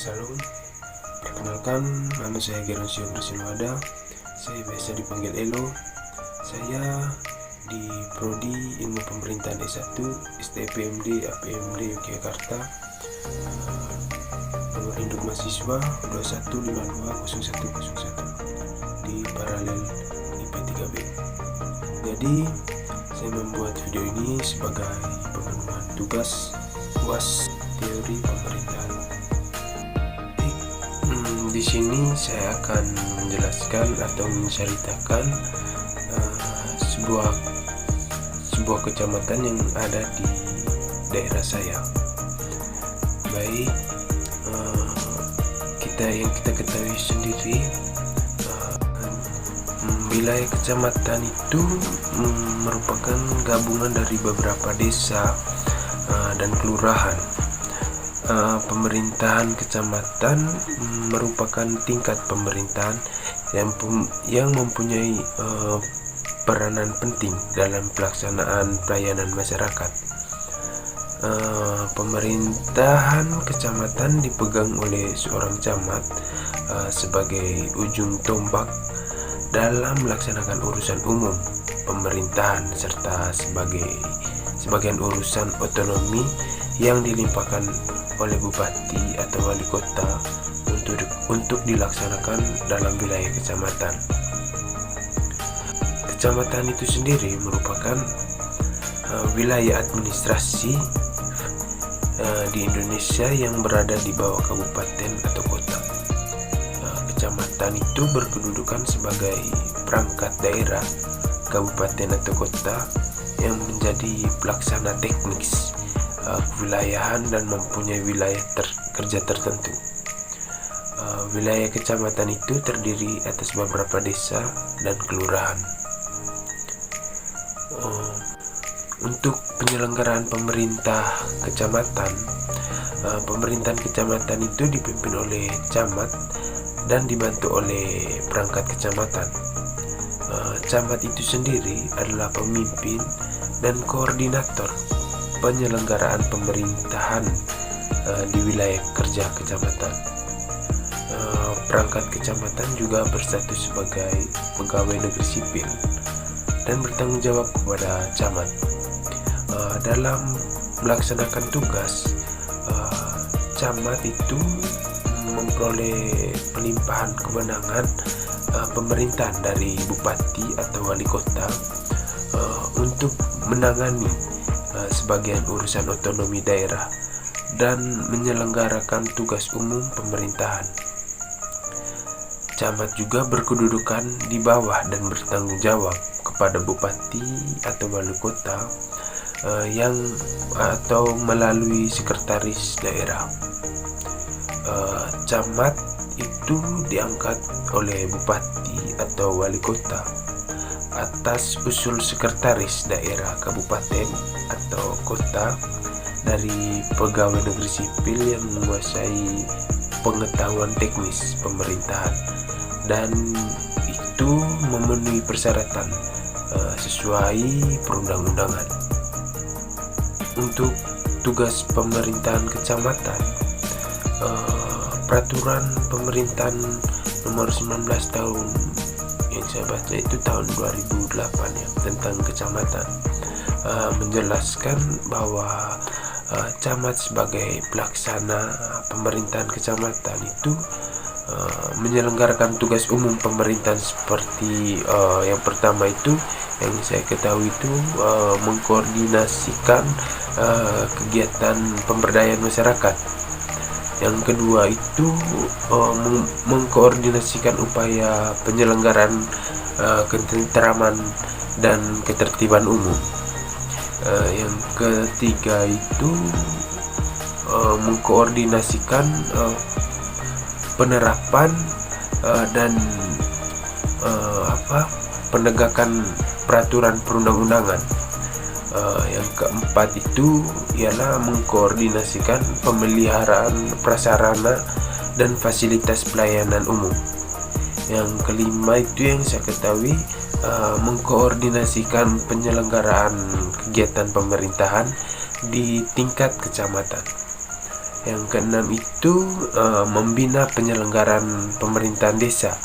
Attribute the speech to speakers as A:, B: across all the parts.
A: Salam, perkenalkan, nama saya Geronsio Bersinwada. Saya biasa dipanggil Elo. Saya di Prodi Ilmu Pemerintahan S1 STPMD APMD Yogyakarta. Nomor induk mahasiswa 21520101 di paralel IP3B. Jadi saya membuat video ini sebagai pemenuhan tugas UAS teori pemerintahan. Di sini saya akan menjelaskan atau menceritakan sebuah kecamatan yang ada di daerah saya. Baik, kita ketahui sendiri, wilayah kecamatan itu merupakan gabungan dari beberapa desa dan kelurahan. Pemerintahan kecamatan merupakan tingkat pemerintahan yang mempunyai peranan penting dalam pelaksanaan pelayanan masyarakat. Pemerintahan kecamatan dipegang oleh seorang camat sebagai ujung tombak dalam melaksanakan urusan umum pemerintahan serta sebagian urusan otonomi yang dilimpahkan oleh bupati atau wali kota untuk dilaksanakan dalam wilayah kecamatan. Kecamatan itu sendiri merupakan wilayah administrasi di Indonesia yang berada di bawah kabupaten atau kota. Kecamatan itu berkedudukan sebagai perangkat daerah kabupaten atau kota yang menjadi pelaksana teknis kewilayahan dan mempunyai wilayah kerja tertentu. Wilayah kecamatan itu terdiri atas beberapa desa dan kelurahan. Untuk penyelenggaraan pemerintahan kecamatan itu dipimpin oleh camat dan dibantu oleh perangkat kecamatan. Camat itu sendiri adalah pemimpin dan koordinator penyelenggaraan pemerintahan di wilayah kerja kecamatan. Perangkat kecamatan juga berstatus sebagai pegawai negeri sipil dan bertanggung jawab kepada camat. Dalam melaksanakan tugas, camat itu memperoleh pelimpahan kewenangan pemerintahan dari bupati atau wali kota untuk menangani sebagian urusan otonomi daerah dan menyelenggarakan tugas umum pemerintahan. Camat juga berkedudukan di bawah dan bertanggung jawab kepada bupati atau wali kota atau melalui sekretaris daerah. Camat itu diangkat oleh bupati atau wali kota atas usul sekretaris daerah kabupaten atau kota dari pegawai negeri sipil yang menguasai pengetahuan teknis pemerintahan dan itu memenuhi persyaratan sesuai perundang-undangan. Untuk tugas pemerintahan kecamatan, peraturan pemerintahan nomor 19 tahun yang saya baca itu tahun 2008 ya, tentang kecamatan, menjelaskan bahwa camat sebagai pelaksana pemerintahan kecamatan itu menyelenggarakan tugas umum pemerintahan seperti yang pertama itu yang saya ketahui itu mengkoordinasikan kegiatan pemberdayaan masyarakat. Yang kedua itu mengkoordinasikan upaya penyelenggaraan ketentraman dan ketertiban umum. Yang ketiga itu mengkoordinasikan penerapan dan penegakan peraturan perundang-undangan. Yang keempat itu ialah mengkoordinasikan pemeliharaan prasarana dan fasilitas pelayanan umum. Yang kelima itu yang saya ketahui mengkoordinasikan penyelenggaraan kegiatan pemerintahan di tingkat kecamatan. Yang keenam itu membina penyelenggaraan pemerintahan desa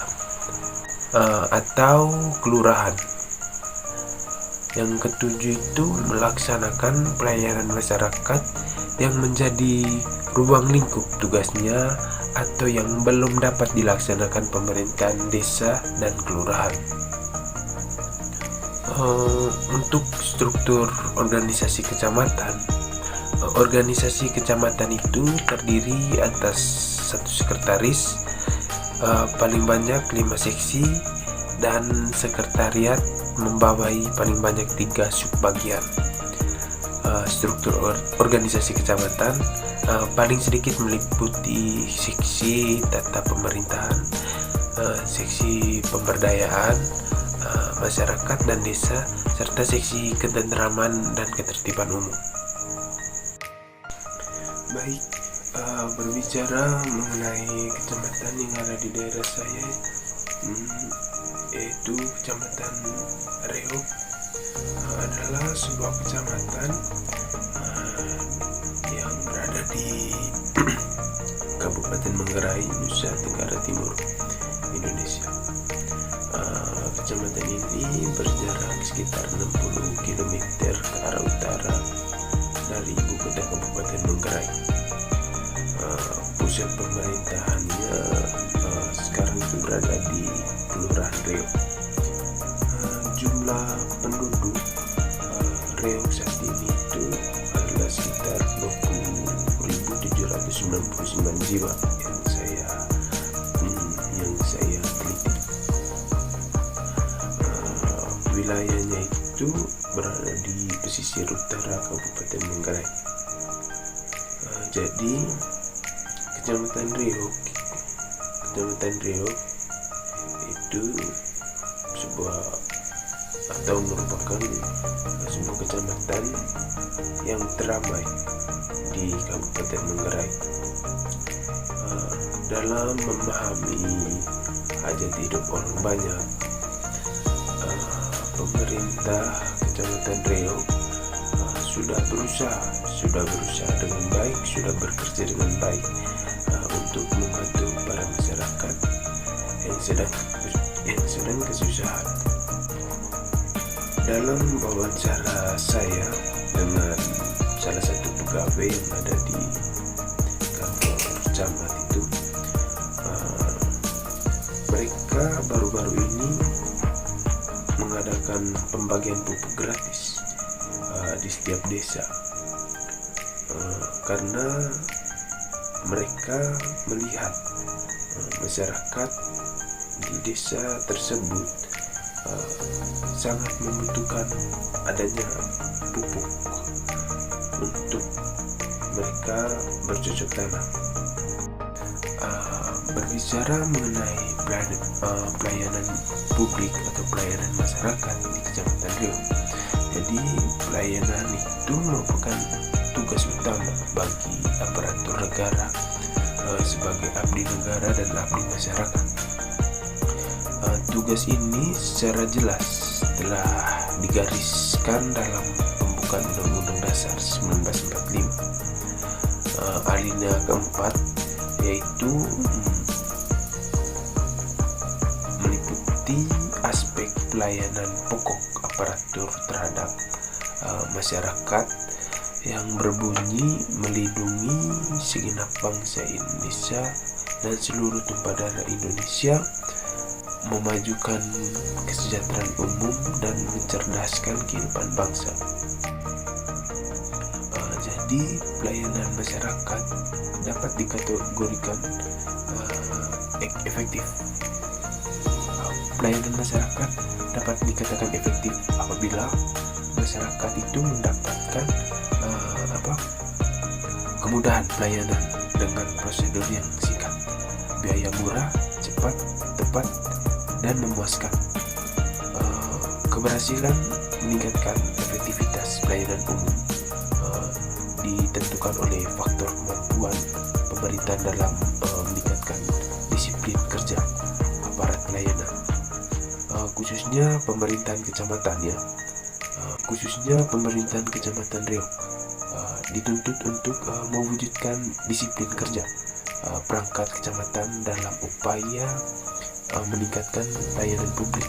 A: atau kelurahan. Yang ketujuh itu melaksanakan pelayanan masyarakat yang menjadi ruang lingkup tugasnya atau yang belum dapat dilaksanakan pemerintahan desa dan kelurahan. Untuk struktur organisasi kecamatan, organisasi kecamatan itu terdiri atas satu sekretaris, paling banyak 5 seksi, dan sekretariat membawahi paling banyak 3 subbagian. Struktur organisasi kecamatan paling sedikit meliputi seksi tata pemerintahan, seksi pemberdayaan masyarakat dan desa, serta seksi ketentraman dan ketertiban umum. Baik, berbicara mengenai kecamatan yang ada di daerah saya, yaitu Kecamatan Reog, adalah sebuah kecamatan yang berada di Kabupaten Manggarai, Nusa Tenggara Timur, Indonesia. Kecamatan ini berjarak sekitar 60 km ke arah utara dari ibu kota Kabupaten Manggarai. Pusat pemerintahannya sekarang itu berada di Kelurahan Reog. Jumlah penduduk Reog saat ini itu adalah sekitar 20.799 jiwa yang saya teliti. Wilayahnya itu berada di pesisir utara Kabupaten Manggarai. Jadi Kecamatan Reog itu merupakan sebuah kecamatan yang teramai di Kabupaten Manggarai. Dalam memahami hajat hidup orang banyak, pemerintah Kecamatan Reog sudah berusaha dengan baik, sudah bekerja dengan baik untuk membantu para masyarakat yang sedang kesusahan. Dalam wawancara saya dengan salah satu pegawai yang ada di kantor camat itu, mereka baru-baru ini mengadakan pembagian pupuk gratis di setiap desa, karena mereka melihat masyarakat di desa tersebut sangat membutuhkan adanya pupuk untuk mereka bercocok tanam. Berbicara mengenai pelayanan publik atau pelayanan masyarakat di Kecamatan Reog, jadi pelayanan itu merupakan tugas utama bagi aparatur negara sebagai abdi negara dan abdi masyarakat. Tugas ini secara jelas telah digariskan dalam pembukaan Undang-Undang Dasar 1945, alinea keempat, yaitu meliputi aspek pelayanan pokok aparatur terhadap masyarakat yang berbunyi melindungi segenap bangsa Indonesia dan seluruh tumpah darah Indonesia, memajukan kesejahteraan umum dan mencerdaskan kehidupan bangsa. Jadi pelayanan masyarakat dapat dikategorikan efektif. Pelayanan masyarakat dapat dikatakan efektif apabila masyarakat itu mendapatkan kemudahan pelayanan dengan prosedur yang singkat, biaya murah, cepat, tepat, dan memuaskan. Keberhasilan meningkatkan efektivitas pelayanan umum ditentukan oleh faktor kemampuan pemerintah dalam meningkatkan disiplin kerja aparat pelayanan, khususnya pemerintahan kecamatan Reog dituntut untuk mewujudkan disiplin kerja perangkat kecamatan dalam upaya meningkatkan layanan publik.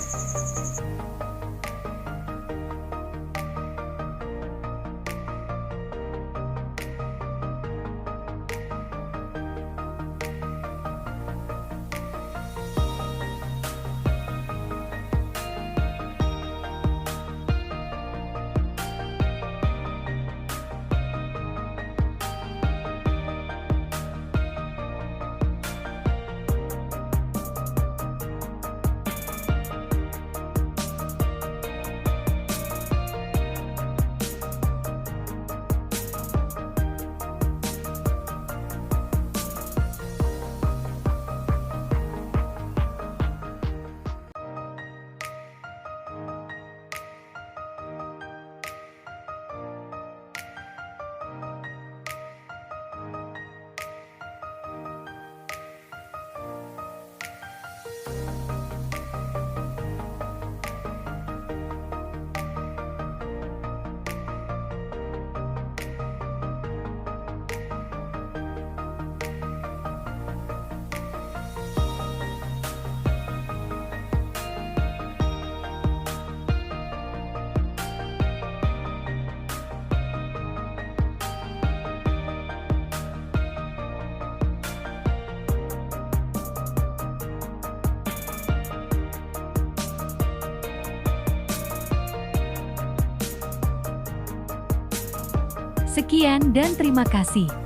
B: Sekian dan terima kasih.